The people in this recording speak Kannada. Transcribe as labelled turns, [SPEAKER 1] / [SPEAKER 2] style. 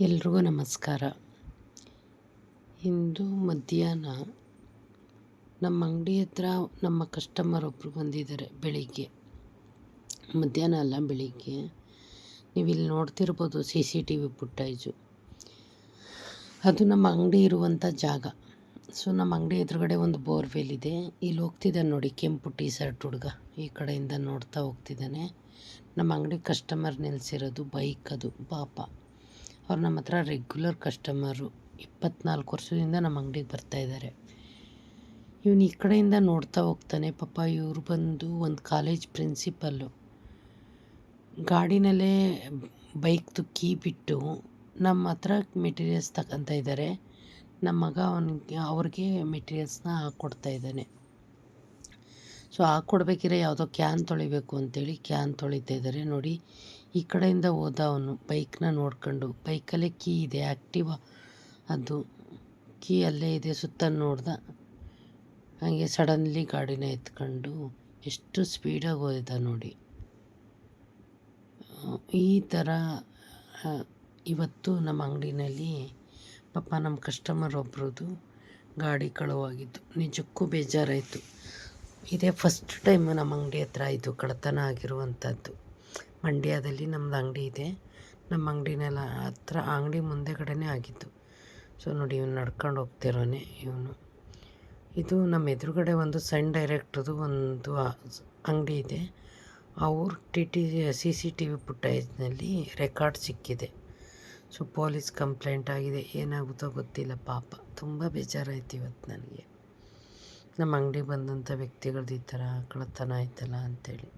[SPEAKER 1] ಎಲ್ರಿಗೂ ನಮಸ್ಕಾರ. ಇಂದು ಮಧ್ಯಾಹ್ನ ನಮ್ಮ ಅಂಗಡಿ ಹತ್ರ ನಮ್ಮ ಕಸ್ಟಮರ್ ಒಬ್ಬರು ಬಂದಿದ್ದಾರೆ. ಮಧ್ಯಾಹ್ನ ಅಲ್ಲ, ಬೆಳಿಗ್ಗೆ. ನೀವು ಇಲ್ಲಿ ನೋಡ್ತಿರ್ಬೋದು CCTV ಫುಟೇಜು. ಅದು ನಮ್ಮ ಅಂಗಡಿ ಇರುವಂಥ ಜಾಗ. ಸೊ ನಮ್ಮ ಅಂಗಡಿ ಎದುರುಗಡೆ ಒಂದು ಬೋರ್ವೆಲ್ ಇದೆ. ಇಲ್ಲಿ ಹೋಗ್ತಿದ್ದಾನೆ ನೋಡಿ, ಕೆಂಪು ಟೀ ಶರ್ಟ್ ಹುಡುಗ ಈ ಕಡೆಯಿಂದ ನೋಡ್ತಾ ಹೋಗ್ತಿದ್ದಾನೆ. ನಮ್ಮ ಅಂಗಡಿ ಕಸ್ಟಮರ್ ನಿಲ್ಲಿಸಿರೋದು ಬೈಕ್, ಅದು ಪಾಪ. ಅವ್ರು ನಮ್ಮ ಹತ್ರ ರೆಗ್ಯುಲರ್ ಕಸ್ಟಮರು. 24 ವರ್ಷದಿಂದ ನಮ್ಮ ಅಂಗಡಿಗೆ ಬರ್ತಾಯಿದ್ದಾರೆ. ಇವನು ಈ ಕಡೆಯಿಂದ ನೋಡ್ತಾ ಹೋಗ್ತಾನೆ. ಪಾಪ ಇವರು ಬಂದು ಒಂದು ಕಾಲೇಜ್ ಪ್ರಿನ್ಸಿಪಲ್ಲು. ಗಾಡಿನಲ್ಲೇ ಬೈಕ್ದು ಕೀ ಬಿಟ್ಟು ನಮ್ಮ ಹತ್ರ ಮೆಟೀರಿಯಲ್ಸ್ ತಗೊತಾ ಇದ್ದಾರೆ. ನಮ್ಮ ಮಗ ಅವ್ರಿಗೆ ಮೆಟೀರಿಯಲ್ಸ್ನ ಹಾಕ್ಕೊಡ್ತಾ ಇದ್ದಾನೆ. ಸೊ ಹಾಕ್ಕೊಡ್ಬೇಕಿದ್ರೆ ಯಾವುದೋ ಕ್ಯಾನ್ ತೊಳಿಬೇಕು ಅಂತೇಳಿ ಕ್ಯಾನ್ ತೊಳಿತಾ ಇದ್ದಾರೆ ನೋಡಿ. ಈ ಕಡೆಯಿಂದ ಹೋದ ಅವನು ಬೈಕ್ನ ನೋಡ್ಕೊಂಡು. ಬೈಕಲ್ಲೇ ಕೀ ಇದೆ, ಆ್ಯಕ್ಟಿವಾ, ಅದು ಕೀ ಅಲ್ಲೇ ಇದೆ. ಸುತ್ತ ನೋಡ್ದ, ಹಾಗೆ ಸಡನ್ಲಿ ಗಾಡಿನ ಎತ್ಕೊಂಡು ಎಷ್ಟು ಸ್ಪೀಡಾಗಿ ಹೋದ ನೋಡಿ. ಈ ಥರ ಇವತ್ತು ನಮ್ಮ ಅಂಗಡಿನಲ್ಲಿ ಪಾಪ ನಮ್ಮ ಕಸ್ಟಮರ್ ಒಬ್ರದ್ದು ಗಾಡಿ ಕಳುವಾಗಿದ್ದು ನಿಜಕ್ಕೂ ಬೇಜಾರಾಯಿತು. ಇದೇ ಫಸ್ಟ್ ಟೈಮ್ ನಮ್ಮ ಅಂಗಡಿ ಹತ್ರ ಇದು ಕಳ್ಳತನ ಆಗಿರುವಂಥದ್ದು. ಮಂಡ್ಯದಲ್ಲಿ ನಮ್ಮದು ಅಂಗಡಿ ಇದೆ. ನಮ್ಮ ಅಂಗಡಿನೆಲ್ಲ ಹತ್ರ ಅಂಗಡಿ ಮುಂದೆಗಡೆನೇ ಆಗಿದ್ದು. ಸೊ ನೋಡಿ, ಇವನು ನಡ್ಕೊಂಡು ಹೋಗ್ತಿರೋನೆ ಇವನು. ಇದು ನಮ್ಮ ಎದುರುಗಡೆ ಒಂದು ಸನ್ ಡೈರೆಕ್ಟ್ರದು ಒಂದು ಅಂಗಡಿ ಇದೆ. ಅವ್ರ CCTV ಫುಟೇಜ್ನಲ್ಲಿ ರೆಕಾರ್ಡ್ ಸಿಕ್ಕಿದೆ. ಸೊ ಪೊಲೀಸ್ ಕಂಪ್ಲೇಂಟ್ ಆಗಿದೆ. ಏನಾಗುತ್ತೋ ಗೊತ್ತಿಲ್ಲ ಪಾಪ. ತುಂಬ ಬೇಜಾರಾಯ್ತು ಇವತ್ತು ನನಗೆ. ನಮ್ಮ ಅಂಗಡಿ ಬಂದಂಥ ವ್ಯಕ್ತಿಗಳ್ದು ಈ ಥರ ಕಳ್ಳತನ ಆಯ್ತಲ್ಲ ಅಂಥೇಳಿ.